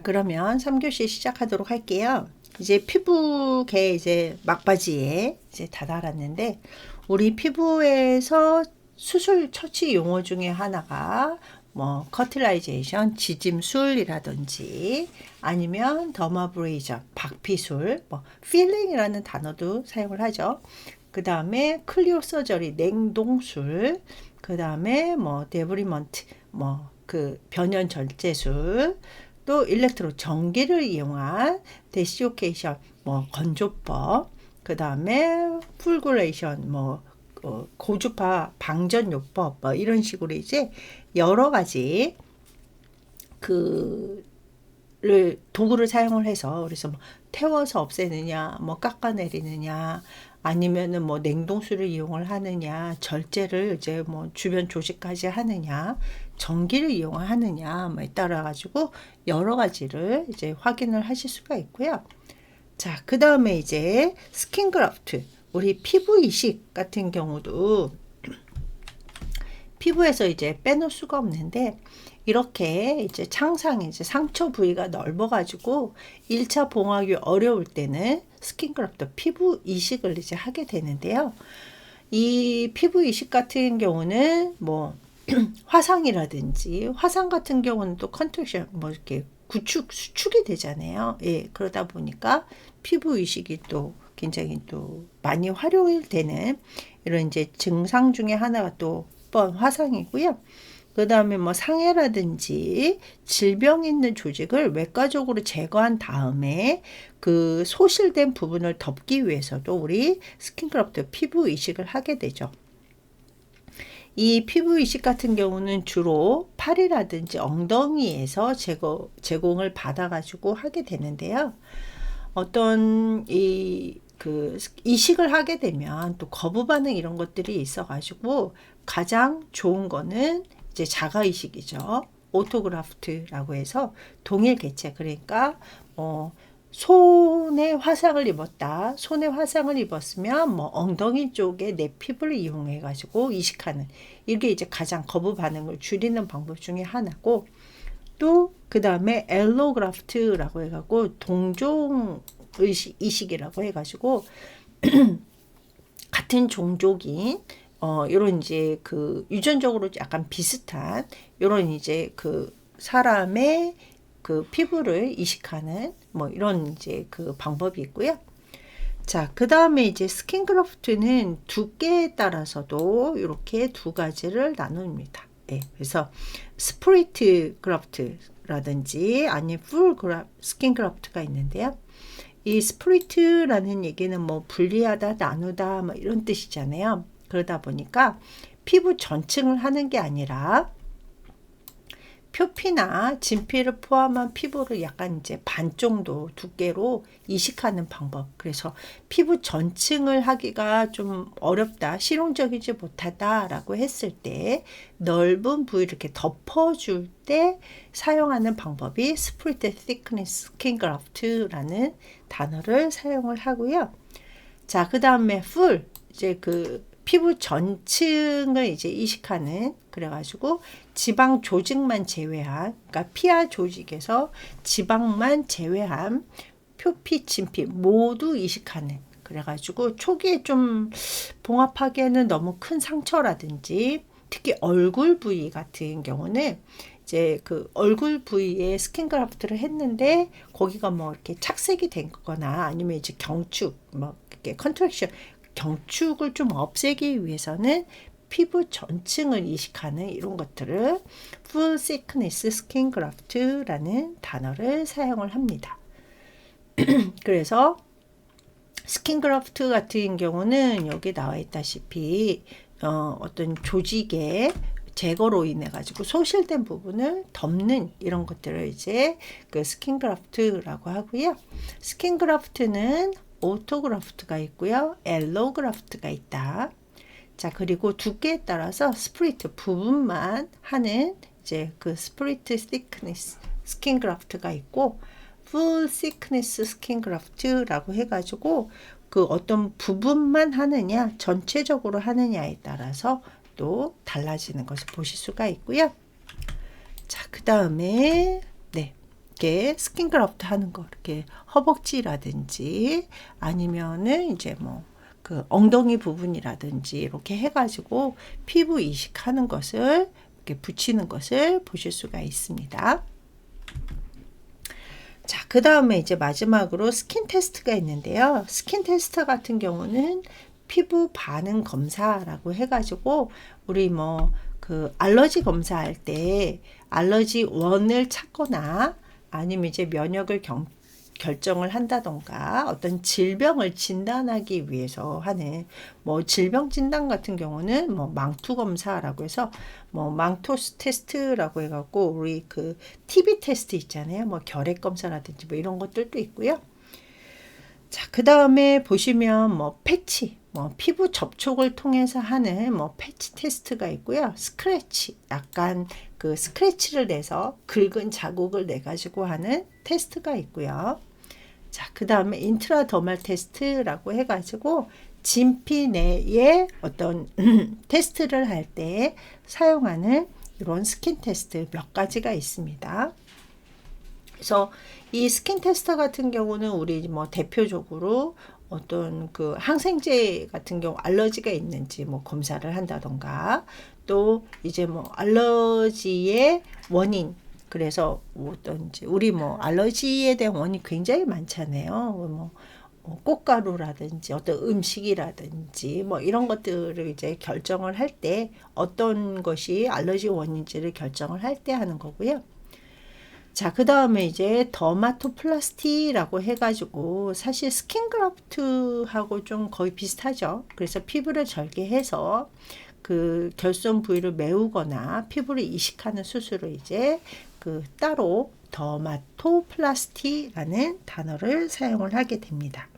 그러면 3교시 시작하도록 할게요. 이제 피부계 이제 막바지에 이제 다다랐는데, 우리 피부에서 수술 처치 용어 중에 하나가 뭐 커틸라이제이션, 지짐술이라든지 아니면 더마브레이전, 박피술, 뭐 필링이라는 단어도 사용을 하죠. 그 다음에 클리오 서저리, 냉동술, 그 다음에 뭐 데브리먼트, 뭐 그 변연 절제술, 또 일렉트로 전기를 이용한 데시오케이션, 뭐 건조법, 그 다음에 풀구레이션, 뭐 고주파 방전요법, 뭐 이런 식으로 이제 여러 가지 도구를 사용을 해서, 그래서 뭐 태워서 없애느냐, 뭐 깎아내리느냐, 아니면은 뭐 냉동수를 이용을 하느냐, 절제를 이제 뭐 주변 조직까지 하느냐, 전기를 이용하느냐, 뭐에 따라 가지고 여러 가지를 이제 확인을 하실 수가 있고요. 자, 그 다음에 이제 스킨 그래프트, 우리 피부 이식 같은 경우도 피부에서 이제 빼놓을 수가 없는데, 이렇게 이제 창상이 이제 상처 부위가 넓어가지고 1차 봉하기 어려울 때는 스킨 그래프트 피부 이식을 이제 하게 되는데요. 이 피부 이식 같은 경우는 뭐 화상이라든지, 화상 같은 경우는 또 컨트랙션, 뭐 이렇게 수축이 되잖아요. 예, 그러다 보니까 피부 이식이 또 굉장히 또 많이 활용되는 이런 이제 증상 중에 하나가 또 화상이고요. 그 다음에 뭐 상해라든지 질병 있는 조직을 외과적으로 제거한 다음에 그 소실된 부분을 덮기 위해서도 우리 스킨 그래프트 피부 이식을 하게 되죠. 이 피부 이식 같은 경우는 주로 팔이라든지 엉덩이에서 제공을 받아가지고 하게 되는데요. 어떤 이식을 하게 되면 또 거부 반응 이런 것들이 있어가지고 가장 좋은 거는 이제 자가 이식이죠. 오토그라프트라고 해서 동일 개체, 그러니까 손에 화상을 입었다. 손에 화상을 입었으면 뭐 엉덩이 쪽에 내 피부를 이용해 가지고 이식하는, 이게 이제 가장 거부 반응을 줄이는 방법 중에 하나고, 또 그 다음에 엘로그라프트라고 해가지고 동종 이식이라고 해가지고 같은 종족인 이런 이제 그 유전적으로 약간 비슷한 이런 이제 그 사람의 그 피부를 이식하는 뭐 이런 이제 그 방법이 있고요. 자, 그 다음에 이제 스킨 그래프트는 두께에 따라서도 이렇게 두 가지를 나눕니다. 네, 그래서 스프리트 그래프트라든지 아니면 풀 스킨 그래프트가 있는데요. 이 스프리트라는 얘기는 뭐 분리하다, 나누다, 뭐 이런 뜻이잖아요. 그러다 보니까 피부 전층을 하는 게 아니라 표피나 진피를 포함한 피부를 약간 이제 반 정도 두께로 이식하는 방법. 그래서 피부 전층을 하기가 좀 어렵다, 실용적이지 못하다라고 했을 때 넓은 부위를 이렇게 덮어줄 때 사용하는 방법이 스프리트 thickness skin graft라는 단어를 사용을 하고요. 자, 그 다음에 full, 이제 그 피부 전층을 이제 이식하는, 그래가지고 지방 조직만 제외한, 그러니까 피하 조직에서 지방만 제외한 표피, 진피 모두 이식하는, 그래가지고 초기에 좀 봉합하기에는 너무 큰 상처라든지, 특히 얼굴 부위 같은 경우는 이제 그 얼굴 부위에 스킨 그래프트를 했는데 거기가 뭐 이렇게 착색이 된 거나 아니면 이제 경축, 뭐 이렇게 컨트랙션, 경축을 좀 없애기 위해서는 피부 전층을 이식하는 이런 것들을 full thickness skin graft라는 단어를 사용을 합니다. 그래서 스킨 그래프트 같은 경우는 여기 나와 있다시피 어떤 조직의 제거로 인해 가지고 소실된 부분을 덮는 이런 것들을 이제 그 스킨 그래프트라고 하고요. 스킨 그래프트는 오토그래프트가 있고요, 엘로그래프트가 있다. 자, 그리고 두께에 따라서 스프리트 부분만 하는 이제 그 스프리트 thickness 스킨 그래프트가 있고, full thickness 스킨 그래프트라고 해가지고 그 어떤 부분만 하느냐, 전체적으로 하느냐에 따라서 또 달라지는 것을 보실 수가 있고요. 자, 그 다음에 네, 이렇게 스킨그라프트 하는 거, 이렇게 허벅지라든지 아니면은 이제 뭐 그 엉덩이 부분이라든지 이렇게 해가지고 피부 이식하는 것을 이렇게 붙이는 것을 보실 수가 있습니다. 자, 그 다음에 이제 마지막으로 스킨 테스트가 있는데요. 스킨 테스트 같은 경우는 피부 반응 검사라고 해가지고 우리 뭐 그 알러지 검사할 때 알러지 원을 찾거나 아니면 이제 면역을 결정을 한다던가 어떤 질병을 진단하기 위해서 하는 뭐 질병 진단 같은 경우는 뭐 망토 검사라고 해서 뭐 망토 테스트라고 해갖고 우리 그 TB 테스트 있잖아요. 뭐 결핵 검사라든지 뭐 이런 것들도 있고요. 자, 그 다음에 보시면 뭐 패치, 뭐 피부 접촉을 통해서 하는 뭐 패치 테스트가 있고요. 스크래치, 약간 그 스크래치를 내서 긁은 자국을 내 가지고 하는 테스트가 있고요. 자, 그 다음에 인트라더말 테스트라고 해가지고 진피 내에 어떤 테스트를 할 때 사용하는 이런 스킨 테스트 몇 가지가 있습니다. 그래서 이 스킨 테스트 같은 경우는 우리 뭐 대표적으로 어떤 그 항생제 같은 경우 알러지가 있는지 뭐 검사를 한다던가 또 이제 뭐 알러지의 원인, 그래서 어떤지 우리 뭐 알러지에 대한 원인이 굉장히 많잖아요. 뭐 꽃가루라든지 어떤 음식이라든지 뭐 이런 것들을 이제 결정을 할 때 어떤 것이 알러지 원인지를 결정을 할 때 하는 거고요. 자, 그 다음에 이제 더마토플라스티라고 해가지고 사실 스킨그라프트하고 좀 거의 비슷하죠. 그래서 피부를 절개해서 그 결손 부위를 메우거나 피부를 이식하는 수술을 이제 그 따로 더마토플라스티라는 단어를 사용을 하게 됩니다.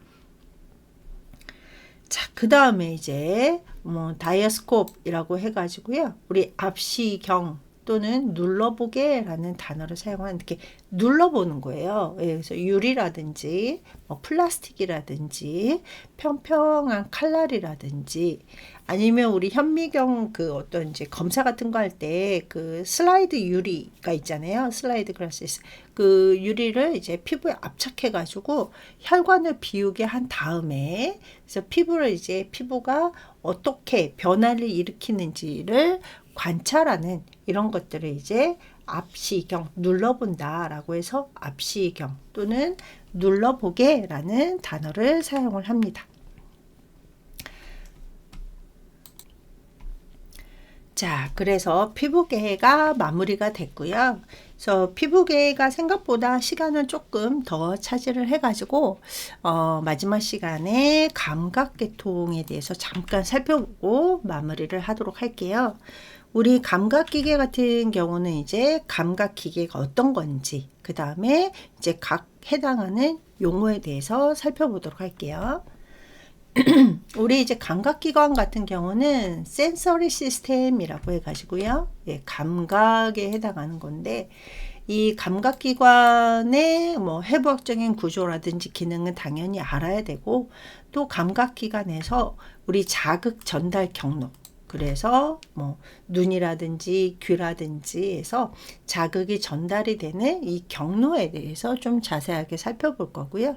자, 그 다음에 이제 뭐 다이아스콥이라고 해가지고요. 우리 압시경 또는 눌러보게라는 단어를 사용하는, 이렇게 눌러보는 거예요. 그래서 유리라든지 뭐 플라스틱이라든지 평평한 칼날이라든지 아니면 우리 현미경 그 어떤 이제 검사 같은 거 할 때 그 슬라이드 유리가 있잖아요. 슬라이드 글라스. 그 유리를 이제 피부에 압착해 가지고 혈관을 비우게 한 다음에 그래서 피부가 어떻게 변화를 일으키는지를 관찰하는 이런 것들을 이제 압시경, 눌러본다라고 해서 압시경 또는 눌러보게라는 단어를 사용을 합니다. 자, 그래서 피부개가 마무리가 됐고요. 그래서 피부개가 생각보다 시간을 조금 더 차지를 해가지고 마지막 시간에 감각계통에 대해서 잠깐 살펴보고 마무리를 하도록 할게요. 우리 감각기계 같은 경우는 이제 감각기계가 어떤 건지, 그 다음에 이제 각 해당하는 용어에 대해서 살펴보도록 할게요. 우리 이제 감각기관 같은 경우는 센서리 시스템이라고 해가지고요. 예, 감각에 해당하는 건데, 이 감각기관의 뭐 해부학적인 구조라든지 기능은 당연히 알아야 되고, 또 감각기관에서 우리 자극 전달 경로, 그래서 뭐 눈이라든지 귀라든지 해서 자극이 전달이 되는 이 경로에 대해서 좀 자세하게 살펴볼 거고요.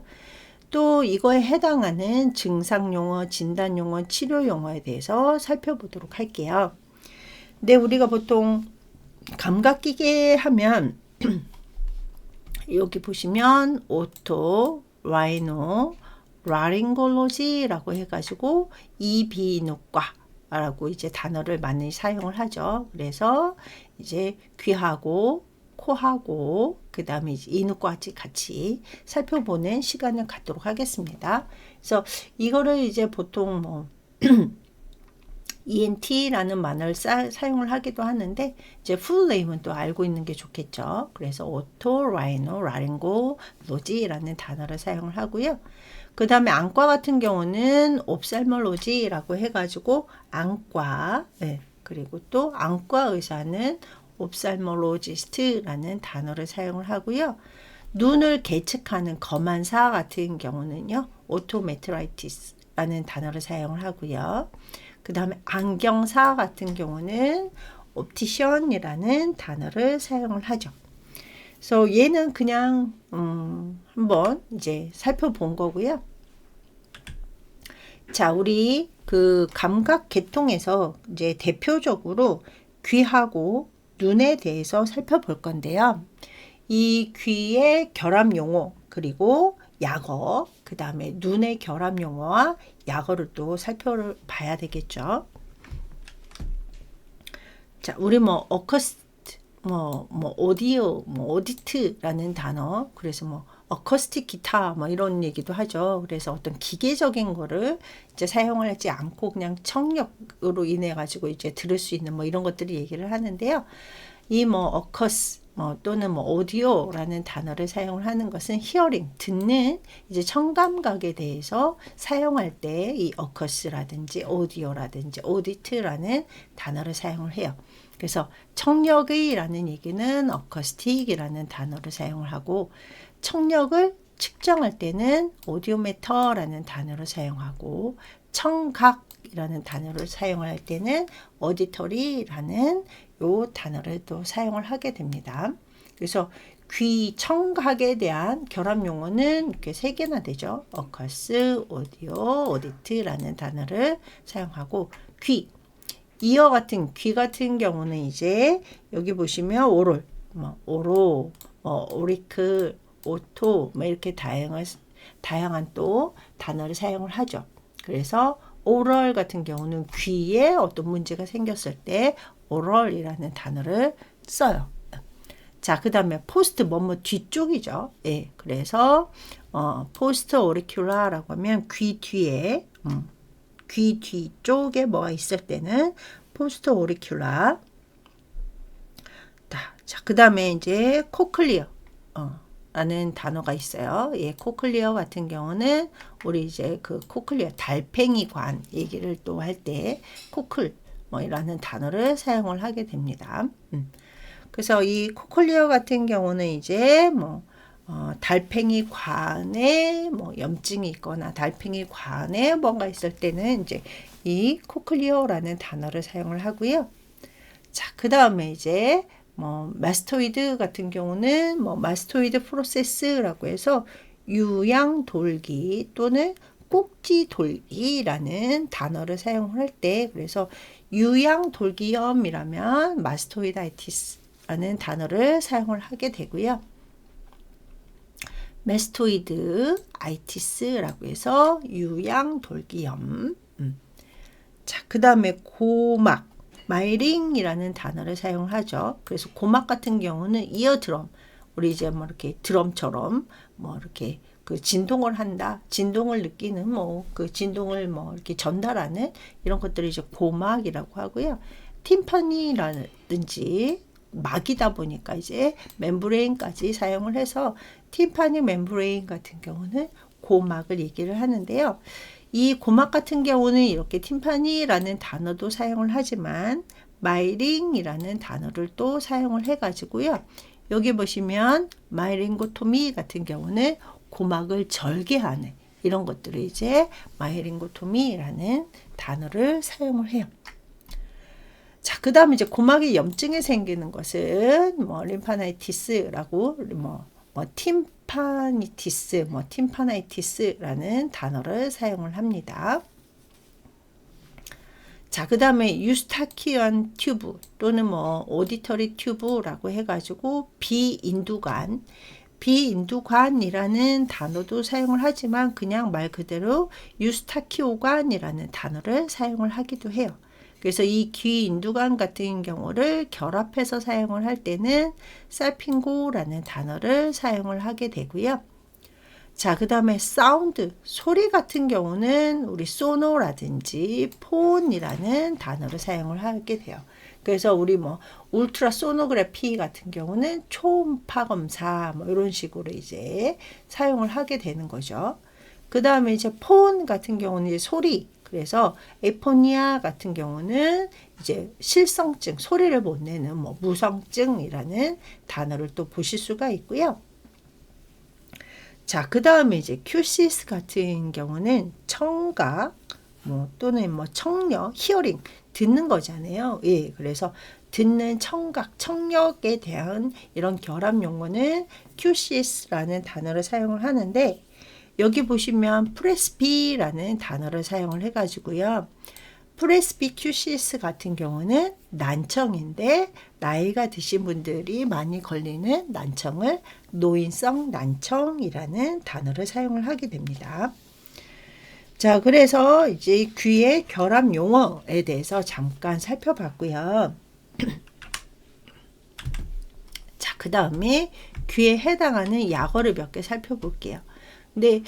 또 이거에 해당하는 증상 용어, 진단 용어, 치료 용어에 대해서 살펴보도록 할게요. 근데 우리가 보통 감각기계 하면 여기 보시면 오토, 라이노, 라링골로지라고 해가지고 이비인후과 라고 이제 단어를 많이 사용을 하죠. 그래서 이제 귀하고 코하고 그 다음에 이제 인후과 같이 살펴보는 시간을 갖도록 하겠습니다. 그래서 이거를 이제 보통 뭐 ENT라는 말을 사용을 하기도 하는데 이제 풀 네임은 또 알고 있는 게 좋겠죠. 그래서 오토라이노라링골로지라는 단어를 사용을 하고요. 그 다음에 안과 같은 경우는 옵살몰로지라고 해가지고 안과, 네, 그리고 또 안과 의사는 옵살몰로지스트라는 단어를 사용을 하고요. 눈을 계측하는 검안사 같은 경우는요, 오토메트라이티스라는 단어를 사용을 하고요. 그 다음에 안경사 같은 경우는 옵티션이라는 단어를 사용을 하죠. 그래서 얘는 그냥 한번 이제 살펴본 거고요. 자, 우리 그 감각 계통에서 이제 대표적으로 귀하고 눈에 대해서 살펴볼 건데요. 이 귀의 결합 용어, 그리고 약어, 그 다음에 눈의 결합 용어와 약어를 또 살펴봐야 되겠죠. 자, 우리 뭐 어쿠스트, 오디오, 오디트라는 단어, 그래서 뭐 어쿠스틱 기타 뭐 이런 얘기도 하죠. 그래서 어떤 기계적인 거를 이제 사용하지 않고 그냥 청력으로 인해 가지고 이제 들을 수 있는 뭐 이런 것들이 얘기를 하는데요. 이 뭐 어커스 또는 뭐 오디오라는 단어를 사용을 하는 것은 히어링, 듣는 이제 청감각에 대해서 사용할 때 이 어커스라든지 오디오라든지 오디트라는 단어를 사용을 해요. 그래서 청력의라는 얘기는 어쿠스틱이라는 단어를 사용을 하고, 청력을 측정할 때는 오디오메터라는 단어를 사용하고, 청각이라는 단어를 사용할 때는 어디터리라는 요 단어를 또 사용을 하게 됩니다. 그래서 귀, 청각에 대한 결합 용어는 이렇게 세 개나 되죠. 어커스, 오디오, 오디트라는 단어를 사용하고, 귀, 이어 같은 귀 같은 경우는 이제 여기 보시면 오롤, 오로, 오리클, 오토 이렇게 다양한 또 단어를 사용을 하죠. 그래서 오럴 같은 경우는 귀에 어떤 문제가 생겼을 때 오럴이라는 단어를 써요. 자, 그 다음에 포스트 뒤쪽이죠. 예, 그래서 포스트 오리큘라라고 하면 귀 뒤에 귀 뒤쪽에 뭐가 있을 때는 포스트 오리큘라. 자, 그 다음에 이제 코클리어 라는 단어가 있어요. 예, 코클리어 같은 경우는 우리 이제 그 코클리어 달팽이관 얘기를 또 할 때 코클 이라는 단어를 사용을 하게 됩니다. 그래서 이 코클리어 같은 경우는 이제 달팽이관에 염증이 있거나 달팽이관에 뭔가 있을 때는 이제 이 코클리어라는 단어를 사용을 하고요. 자, 그 다음에 이제 마스토이드 같은 경우는 마스토이드 프로세스라고 해서 유양돌기 또는 꼭지돌기라는 단어를 사용을 할 때, 그래서 유양돌기염이라면 마스토이다이티스라는 단어를 사용을 하게 되고요. 메스토이드 아이티스라고 해서 유양돌기염. 자, 그 다음에 고막, 마이링이라는 단어를 사용을 하죠. 그래서 고막 같은 경우는 이어드럼, 우리 이제 이렇게 드럼처럼 이렇게 그 진동을 한다, 진동을 느끼는 그 진동을 이렇게 전달하는 이런 것들이 이제 고막이라고 하고요. 팀파니라든지 막이다 보니까 이제 멤브레인까지 사용을 해서 팀파니 멤브레인 같은 경우는 고막을 얘기를 하는데요. 이 고막 같은 경우는 이렇게 팀파니라는 단어도 사용을 하지만 마이링이라는 단어를 또 사용을 해가지고요. 여기 보시면 마이링고토미 같은 경우는 고막을 절개하는 이런 것들을 이제 마이링고토미라는 단어를 사용을 해요. 자, 그 다음에 이제 고막에 염증이 생기는 것은 림파나이티스라고 팀파니티스, 팀파나이티스라는 단어를 사용을 합니다. 자, 그 다음에 유스타키언 튜브 또는 오디터리 튜브라고 해가지고 비인두관이라는 단어도 사용을 하지만 그냥 말 그대로 유스타키오관이라는 단어를 사용을 하기도 해요. 그래서 이 귀인두관 같은 경우를 결합해서 사용을 할 때는 살핑고라는 단어를 사용을 하게 되고요. 자, 그 다음에 사운드, 소리 같은 경우는 우리 소노라든지 폰이라는 단어를 사용을 하게 돼요. 그래서 우리 울트라 소노그래피 같은 경우는 초음파 검사 이런 식으로 이제 사용을 하게 되는 거죠. 그 다음에 이제 폰 같은 경우는 이제 소리, 그래서 에포니아 같은 경우는 이제 실성증, 소리를 못 내는 무성증이라는 단어를 또 보실 수가 있고요. 자, 그 다음에 이제 큐시스 같은 경우는 청각, 뭐 또는 뭐 청력, 히어링 듣는 거잖아요. 예, 그래서 듣는 청각, 청력에 대한 이런 결합 용어는 QCS라는 단어를 사용을 하는데 여기 보시면 프레스비라는 단어를 사용을 해가지고요. 프레스비 QCS 같은 경우는 난청인데 나이가 드신 분들이 많이 걸리는 난청을 노인성 난청이라는 단어를 사용을 하게 됩니다. 자, 그래서 이제 귀의 결합 용어에 대해서 잠깐 살펴봤고요. 자, 그 다음에 귀에 해당하는 약어를 몇 개 살펴볼게요. 근데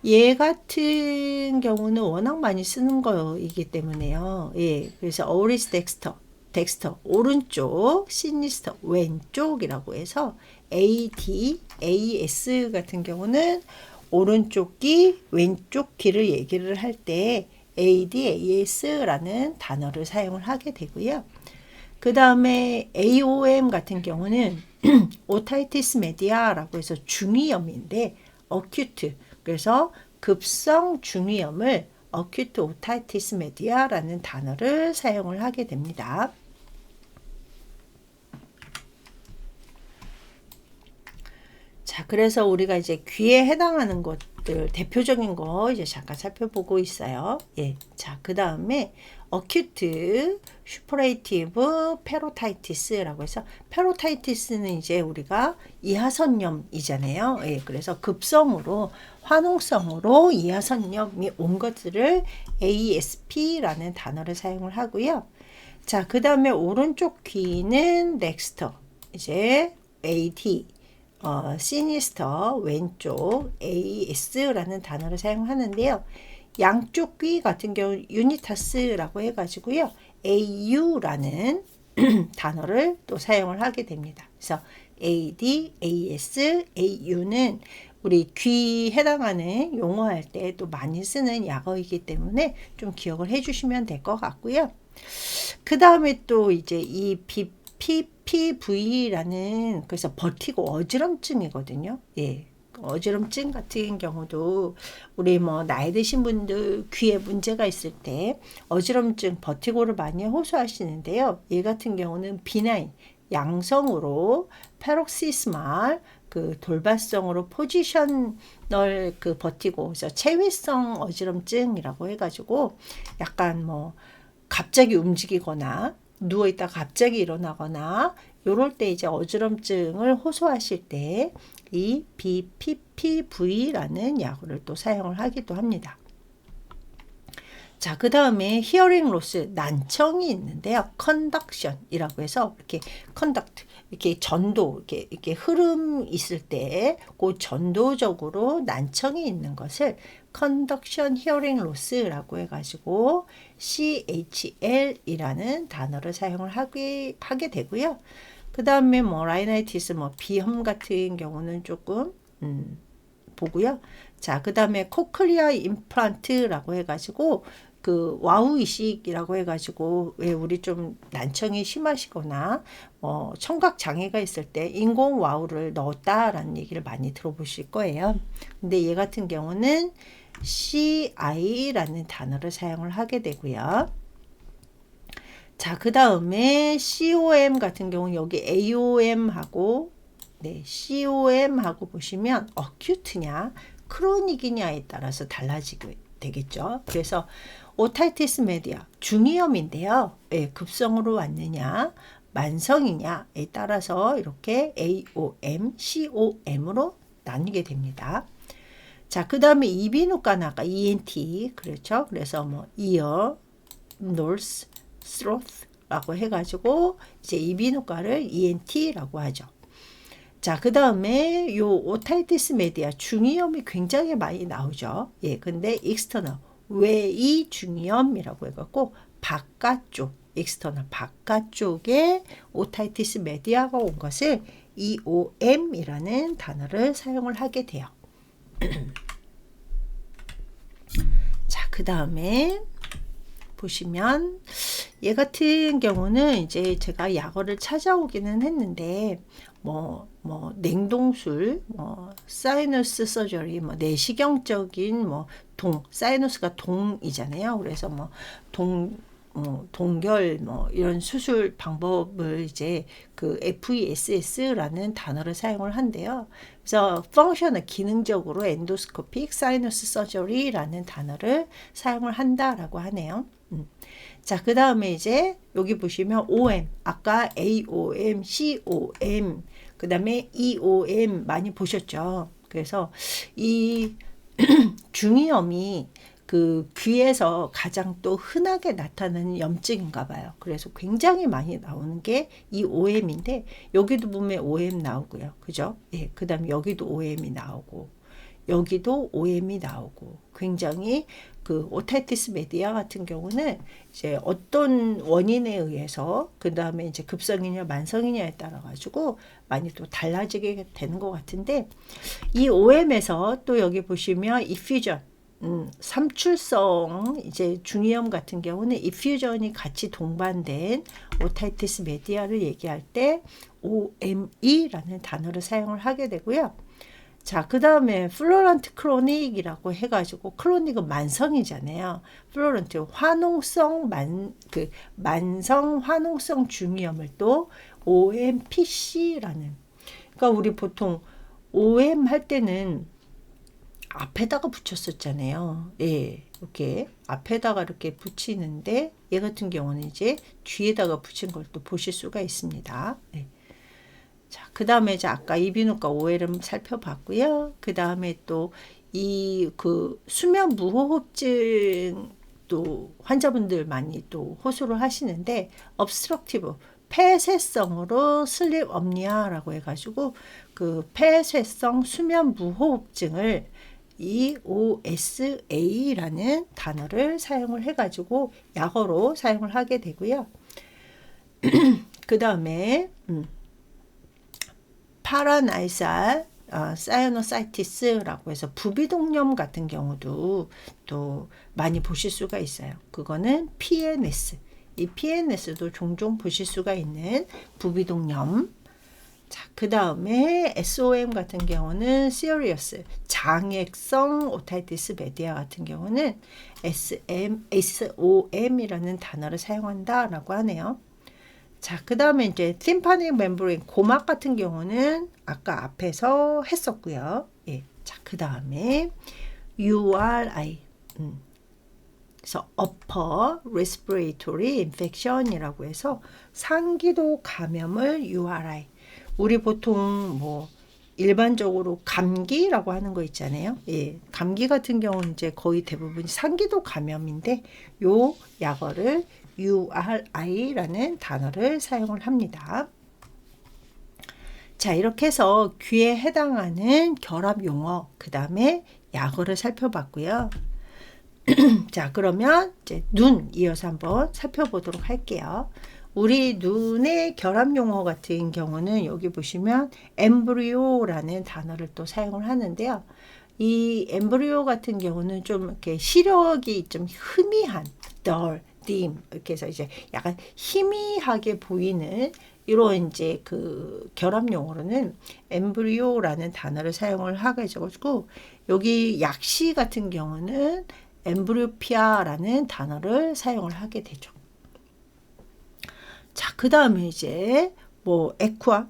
얘 같은 경우는 워낙 많이 쓰는 거이기 때문에요. 예, 그래서 오리스 덱스터 오른쪽, 시니스터 왼쪽이라고 해서 AD, AS 같은 경우는 오른쪽 귀, 왼쪽 귀를 얘기를 할 때 AD, AS라는 단어를 사용을 하게 되고요. 그 다음에 AOM 같은 경우는 오타이티스 메디아라고 해서 중이염인데 어큐트, 그래서 급성 중이염을 어큐트 오타이티스 메디아라는 단어를 사용을 하게 됩니다. 자, 그래서 우리가 이제 귀에 해당하는 것들 대표적인 거 이제 잠깐 살펴보고 있어요. 예. 자, 그 다음에 어큐트 슈퍼레이티브 페로타이티스라고 해서 페로타이티스는 이제 우리가 이하선염이잖아요. 예, 그래서 급성으로 화농성으로 이하선염이 온 것들을 ASP라는 단어를 사용을 하고요. 자, 그 다음에 오른쪽 귀는 넥스터 이제 AD 시니스터 왼쪽 AS라는 단어를 사용하는데요. 양쪽 귀 같은 경우 유니타스라고 해가지고요. AU라는 단어를 또 사용을 하게 됩니다. 그래서 AD, AS, AU는 우리 귀 해당하는 용어할 때 또 많이 쓰는 약어이기 때문에 좀 기억을 해주시면 될 것 같고요. 그 다음에 또 이제 이 PPV라는 그래서 버티고 어지럼증이거든요. 예. 어지럼증 같은 경우도 우리 뭐 나이 드신 분들 귀에 문제가 있을 때 어지럼증 버티고를 많이 호소하시는데요. 얘 같은 경우는 비나인 양성으로 페록시스말 그 돌발성으로 포지셔널 그 버티고 그래서 체위성 어지럼증이라고 해가지고 약간 뭐 갑자기 움직이거나 누워있다 갑자기 일어나거나 요럴 때 이제 어지럼증을 호소하실 때 이 BPPV라는 약을 또 사용을 하기도 합니다. 자, 그 다음에 히어링 로스 난청이 있는데요. 컨덕션이라고 해서 이렇게 컨덕트 이렇게 전도 이렇게 흐름 있을 때 그 전도적으로 난청이 있는 것을 컨덕션 히어링 로스라고 해가지고 CHL이라는 단어를 사용을 하게 되고요. 그 다음에 뭐 라이나이티스 뭐 비염 같은 경우는 조금 보고요. 자, 그 다음에 코클리아 임플란트라고 해가지고 그 와우 이식이라고 해가지고 왜 우리 좀 난청이 심하시거나 청각 장애가 있을 때 인공 와우를 넣었다라는 얘기를 많이 들어보실 거예요. 근데 얘 같은 경우는 CI라는 단어를 사용을 하게 되고요. 자, 그 다음에 COM 같은 경우 여기 AOM하고 네, COM하고 보시면 어큐트냐 크로닉이냐에 따라서 달라지게 되겠죠. 그래서 오타이티스 메디아 중이염인데요. 예, 급성으로 왔느냐 만성이냐에 따라서 이렇게 AOM, COM으로 나뉘게 됩니다. 자, 그 다음에 이비인후과는 아까 ENT 그렇죠. 그래서 뭐 ear, nose, throat라고 해가지고 이제 이비인후과를 ENT라고 하죠. 자, 그 다음에 요 오타이티스 메디아 중이염이 굉장히 많이 나오죠. 예, 근데 익스터널 외이 중이염이라고 해갖고 바깥쪽 익스터널 바깥쪽에 오타이티스 메디아가 온 것을 EOM이라는 단어를 사용을 하게 돼요. 자, 그 다음에 보시면 얘 같은 경우는 이제 제가 약어를 찾아오기는 했는데 냉동술, 사이너스 서저리, 내시경적인 사이너스가 동이잖아요. 그래서 동결 이런 수술 방법을 이제 그 FESS라는 단어를 사용을 한대요. 그래서 펑셔널 기능적으로 엔도스코픽 사이너스 서저리라는 단어를 사용을 한다라고 하네요. 자, 그 다음에 이제 여기 보시면 OM, 아까 AOM, COM, 그 다음에 EOM 많이 보셨죠. 그래서 이 중이염이 그 귀에서 가장 또 흔하게 나타나는 염증인가 봐요. 그래서 굉장히 많이 나오는 게 이 OM인데, 여기도 보면 OM 나오고요. 그죠? 예, 그 다음에 여기도 OM이 나오고, 여기도 OM이 나오고, 굉장히 그 오타이티스 메디아 같은 경우는 이제 어떤 원인에 의해서 그 다음에 이제 급성이냐 만성이냐에 따라 가지고 많이 또 달라지게 되는 것 같은데, 이 OM에서 또 여기 보시면 이퓨전, 삼출성 이제 중이염 같은 경우는 이퓨전이 같이 동반된 오타이티스 메디아를 얘기할 때 OME라는 단어를 사용을 하게 되고요. 자, 그 다음에 플로런트 크로닉이라고 해가지고, 크로닉은 만성이잖아요. 플로런트 만성 화농성 중이염을 또 OMPC라는, 그러니까 우리 보통 OM 할 때는 앞에다가 붙였었잖아요. 예, 이렇게 앞에다가 이렇게 붙이는데, 얘 같은 경우는 이제 뒤에다가 붙인 걸 또 보실 수가 있습니다. 예. 자, 그 다음에 이제 아까 이비인후과 OL을 살펴봤고요. 그 다음에 또 이 그 수면 무호흡증 또 환자분들 많이 또 호소를 하시는데, obstructive 폐쇄성으로 슬립 업니아라고 해가지고 그 폐쇄성 수면 무호흡증을 EOSA라는 단어를 사용을 해가지고 약어로 사용을 하게 되고요. 그 다음에 파라나이살 사이노사이티스라고 해서 부비동염 같은 경우도 또 많이 보실 수가 있어요. 그거는 PNS. 이 PNS도 종종 보실 수가 있는 부비동염. 자, 그 다음에 SOM 같은 경우는 Serious 장액성 오타이티스 메디아 같은 경우는 SOM이라는 단어를 사용한다라고 하네요. 자, 그 다음에 이제 팀파닉 멤브레인 고막 같은 경우는 아까 앞에서 했었고요. 예. 자, 그 다음에 URI. 그래서 Upper Respiratory Infection이라고 해서 상기도 감염을 URI. 우리 보통 일반적으로 감기라고 하는 거 있잖아요. 예. 감기 같은 경우는 이제 거의 대부분 상기도 감염인데, 요 약어를 URI라는 단어를 사용을 합니다. 자, 이렇게 해서 귀에 해당하는 결합 용어, 그 다음에 약어를 살펴봤고요. 자, 그러면 이제 눈 이어서 한번 살펴보도록 할게요. 우리 눈의 결합 용어 같은 경우는 여기 보시면 엠브리오라는 단어를 또 사용을 하는데요. 이 엠브리오 같은 경우는 좀 이렇게 시력이 좀 희미한 dull, dim 이렇게 해서 이제 약간 희미하게 보이는 이런 이제 그 결합 용어로는 엠브리오라는 단어를 사용을 하게 해가지고, 여기 약시 같은 경우는 엠브리오피아라는 단어를 사용을 하게 되죠. 자, 그 다음에 이제 에쿠아,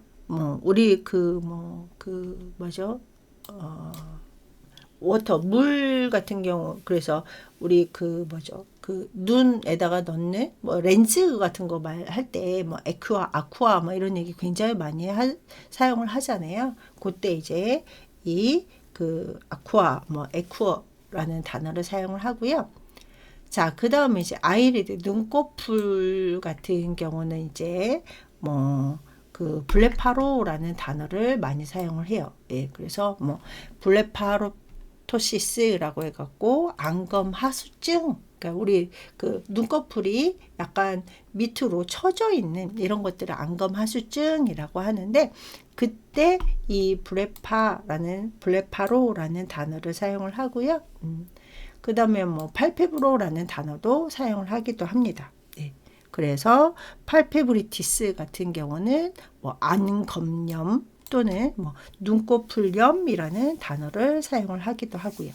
우리 워터, 물 같은 경우, 그래서 우리 그 눈에다가 넣는 렌즈 같은 거 말할 때 에쿠아, 아쿠아 이런 얘기 굉장히 많이 사용을 하잖아요. 그때 이제 이 그 아쿠아, 에쿠어라는 단어를 사용을 하고요. 자, 그 다음에 이제 아이리드, 눈꺼풀 같은 경우는 이제 그 블레파로라는 단어를 많이 사용을 해요. 예, 그래서 블레파로토시스라고 해갖고 안검 하수증, 그러니까 우리 그 눈꺼풀이 약간 밑으로 처져 있는 이런 것들을 안검 하수증이라고 하는데, 그때 이 블레파로라는 단어를 사용을 하고요. 그 다음에 팔페브로라는 단어도 사용을 하기도 합니다. 네. 그래서 팔페브리티스 같은 경우는 뭐 안검염 또는 뭐 눈꺼풀염이라는 단어를 사용을 하기도 하고요.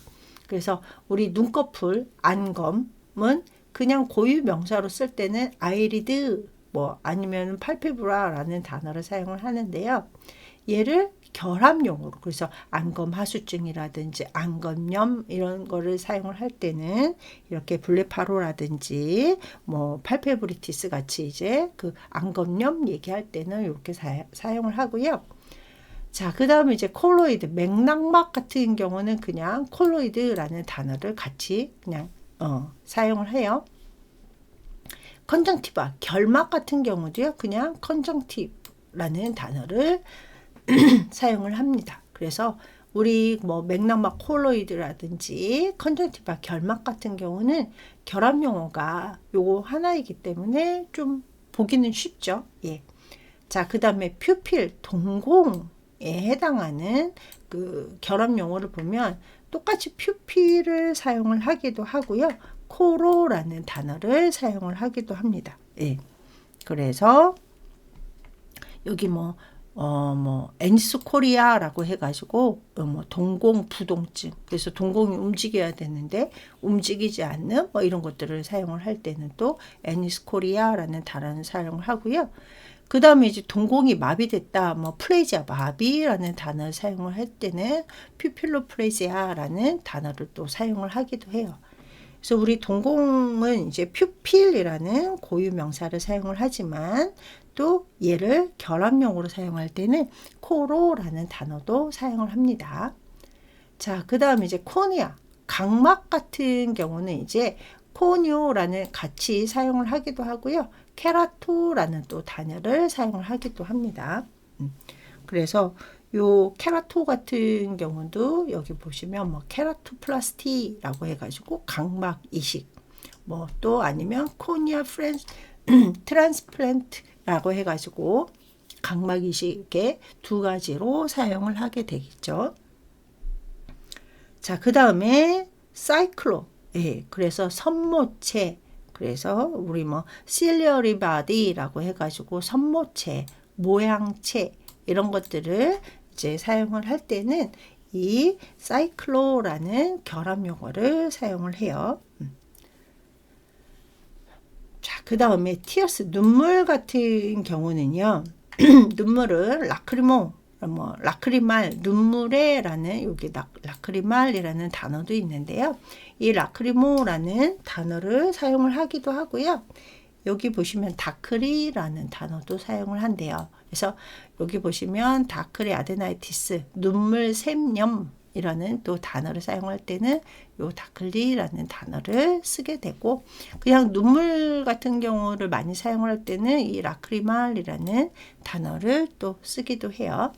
그래서 우리 눈꺼풀 안검은 그냥 고유 명사로 쓸 때는 아이리드 뭐 아니면 팔페브라라는 단어를 사용을 하는데요. 얘를 결합용어로 그래서 안검하수증이라든지 안검염 이런 거를 사용을 할 때는 이렇게 블레파로라든지 뭐 팔페브리티스 같이 이제 그 안검염 얘기할 때는 이렇게 사용을 하고요. 자, 그 다음에 이제 콜로이드, 맥락막 같은 경우는 그냥 콜로이드라는 단어를 같이 그냥 사용을 해요. 컨정티바, 결막 같은 경우도요, 그냥 컨정티브라는 단어를 사용을 합니다. 그래서 우리 뭐 맥락막 콜로이드라든지 컨정티바 결막 같은 경우는 결합 용어가 요거 하나이기 때문에 좀 보기는 쉽죠. 예. 자, 그 다음에 퓨필, 동공에 해당하는 그 결합 용어를 보면 똑같이 퓨필을 사용을 하기도 하고요. 코로라는 단어를 사용을 하기도 합니다. 예. 그래서 여기 뭐 엔스 코리아라고 해가지고 뭐 동공 부동증 그래서 동공이 움직여야 되는데 움직이지 않는 뭐 이런 것들을 사용을 할 때는 또 엔스 코리아라는 단어를 사용을 하고요. 그 다음에 이제 동공이 마비됐다 뭐 플레이지아 마비라는 단어를 사용을 할 때는 퓨필로플레이지아라는 단어를 또 사용을 하기도 해요. 그래서 우리 동공은 이제 퓨필이라는 고유 명사를 사용을 하지만 또 얘를 결합용어로 사용할 때는 코로라는 단어도 사용을 합니다. 자, 그 다음에 이제 코니아, 각막 같은 경우는 이제 코니오라는 같이 사용을 하기도 하고요. 케라토라는 또 단어를 사용을 하기도 합니다. 그래서 요 케라토 같은 경우도 여기 보시면 뭐 케라토플라스티라고 해가지고 각막 이식 뭐 또 아니면 코니아 트랜스플란트라고 해가지고 각막 이식의 두 가지로 사용을 하게 되겠죠. 자, 그 다음에 사이클로 예, 그래서 선모체 그래서 우리 뭐 실리어리 바디라고 해가지고 선모체 모양체 이런 것들을 이제 사용을 할 때는 이 사이클로라는 결합 용어를 사용을 해요. 자, 그 다음에 티어스 눈물 같은 경우는요. 눈물을 라크리모 뭐 라크리말 눈물에라는 여기 라크리말이라는 단어도 있는데요. 이 라크리모라는 단어를 사용을 하기도 하고요. 여기 보시면 다크리라는 단어도 사용을 한대요. 그래서 여기 보시면 다크리 아데나이티스 눈물 샘염이라는 또 단어를 사용할 때는 요 다크리라는 단어를 쓰게 되고 그냥 눈물 같은 경우를 많이 사용을 할 때는 이 라크리말이라는 단어를 또 쓰기도 해요.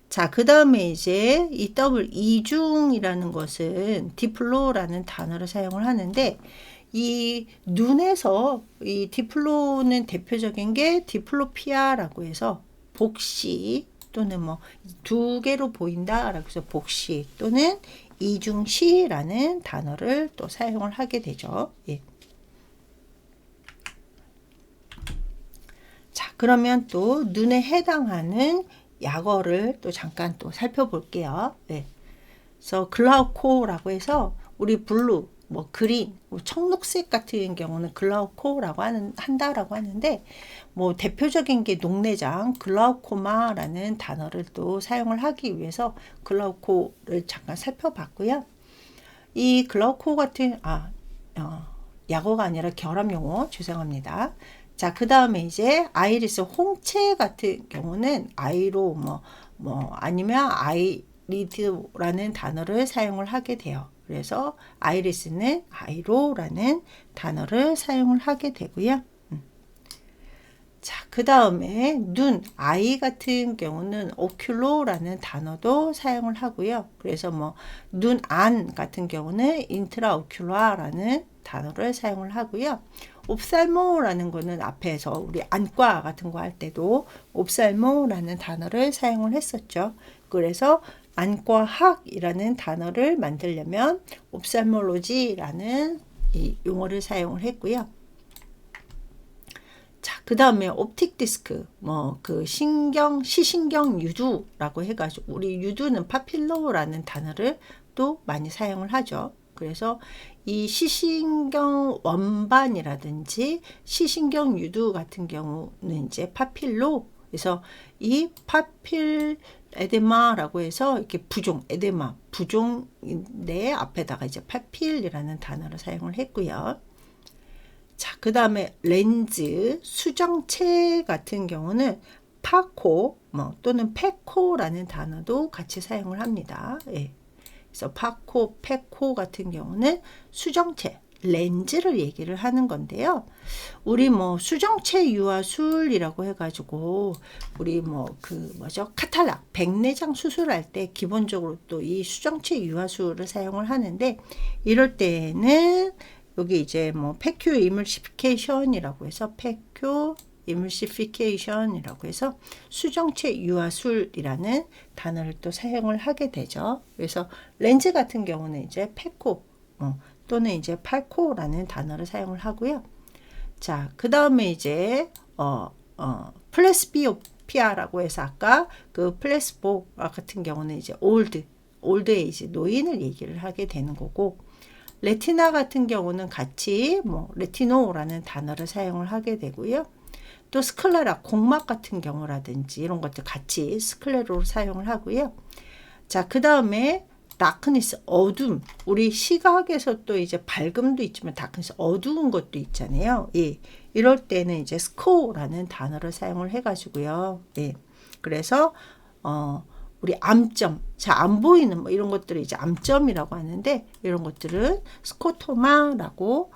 자, 그 다음에 이제 이 더블 이중이라는 것은 디플로라는 단어를 사용을 하는데 이 눈에서 이 디플로는 대표적인 게 디플로피아라고 해서 복시 또는 뭐 두 개로 보인다라고 해서 복시 또는 이중시라는 단어를 또 사용을 하게 되죠. 예. 자, 그러면 또 눈에 해당하는 약어를 또 잠깐 또 살펴볼게요. 네. 그래서 글라우코라고 해서 우리 블루, 뭐 그린, 뭐 청록색 같은 경우는 글라우코라고 한다라고 하는데 뭐 대표적인 게 녹내장 글라우코마라는 단어를 또 사용을 하기 위해서 글라우코를 잠깐 살펴봤고요. 이 글라우코 같은 약어가 아니라 결합 용어 죄송합니다. 자, 그 다음에 이제 아이리스 홍채 같은 경우는 아이로 뭐 아니면 아이리드라는 단어를 사용을 하게 돼요. 그래서 아이리스는 아이로라는 단어를 사용을 하게 되고요. 자, 그 다음에 눈, 아이 같은 경우는 오큘로라는 단어도 사용을 하고요. 그래서 뭐 눈 안 같은 경우는 인트라오큘라라는 단어를 사용을 하고요. 옵살모라는 거는 앞에서 우리 안과 같은 거 할 때도 옵살모라는 단어를 사용을 했었죠. 그래서 안과학이라는 단어를 만들려면 옵살몰로지라는 이 용어를 사용을 했고요. 그 다음에 옵틱 디스크, 뭐 그 시신경 유두라고 해가지고, 우리 유두는 파필러라는 단어를 또 많이 사용을 하죠. 그래서 이 시신경 원반이라든지 시신경 유두 같은 경우는 이제 파필로, 그래서 이 파필 에데마라고 해서 이렇게 부종, 에데마, 부종인데 앞에다가 이제 파필이라는 단어를 사용을 했고요. 자, 그 다음에 렌즈, 수정체 같은 경우는 파코, 뭐 또는 페코라는 단어도 같이 사용을 합니다. 예. 그래서 파코, 페코 같은 경우는 수정체, 렌즈를 얘기를 하는 건데요. 우리 뭐 수정체 유화술이라고 해가지고 우리 뭐 그 뭐죠, 카탈락, 백내장 수술할 때 기본적으로 또 이 수정체 유화술을 사용을 하는데, 이럴 때는 여기 이제 뭐 페큐 이물시피케이션이라고 해서 페큐 이물시피케이션이라고 해서 수정체 유화술이라는 단어를 또 사용을 하게 되죠. 그래서 렌즈 같은 경우는 이제 페코 또는 이제 팔코라는 단어를 사용을 하고요. 자, 그 다음에 이제 플레스비오피아라고 해서 아까 그 플레스보 같은 경우는 이제 올드 에이지, 노인을 얘기를 하게 되는 거고, 레티나 같은 경우는 같이 뭐 레티노라는 단어를 사용을 하게 되고요. 또 스클레라, 공막 같은 경우라든지 이런 것들 같이 스클레로를 사용을 하고요. 자, 그 다음에 다크니스, 어둠. 우리 시각에서 또 이제 밝음도 있지만 다크니스, 어두운 것도 있잖아요. 예. 이럴 때는 이제 스코라는 단어를 사용을 해가지고요. 예. 그래서 우리 암점, 잘 안 보이는 뭐 이런 것들을 이제 암점이라고 하는데, 이런 것들은 스코토마라고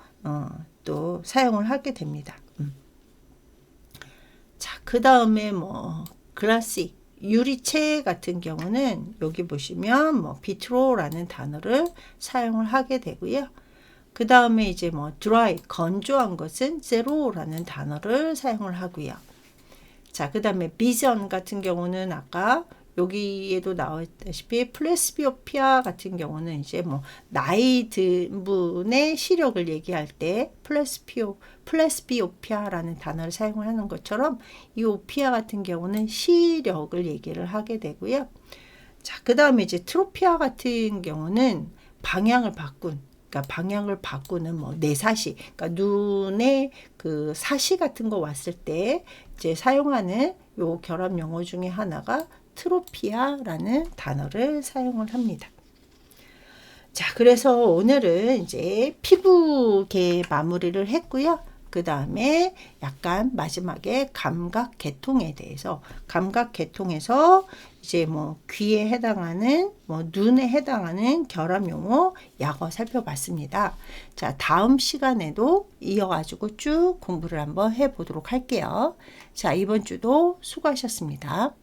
또 사용을 하게 됩니다. 자, 그 다음에 뭐 글라시, 유리체 같은 경우는 여기 보시면 뭐 비트로라는 단어를 사용을 하게 되고요. 그 다음에 이제 뭐 드라이, 건조한 것은 제로라는 단어를 사용을 하고요. 자, 그 다음에 비전 같은 경우는 아까 여기에도 나왔다시피 플레스비오피아 같은 경우는 이제 뭐 나이 든 분의 시력을 얘기할 때 플레스비오피아라는 단어를 사용을 하는 것처럼, 이 오피아 같은 경우는 시력을 얘기를 하게 되고요. 자, 그 다음에 이제 트로피아 같은 경우는 방향을 바꾸는 뭐 내사시, 그러니까 눈에 그 사시 같은 거 왔을 때 이제 사용하는 요 결합 용어 중에 하나가 트로피아라는 단어를 사용을 합니다. 자, 그래서 오늘은 이제 피부계 마무리를 했고요. 그 다음에 약간 마지막에 감각 계통에 대해서, 감각 계통에서 이제 뭐 귀에 해당하는, 뭐 눈에 해당하는 결합 용어, 약어 살펴봤습니다. 자, 다음 시간에도 이어가지고 쭉 공부를 한번 해보도록 할게요. 자, 이번 주도 수고하셨습니다.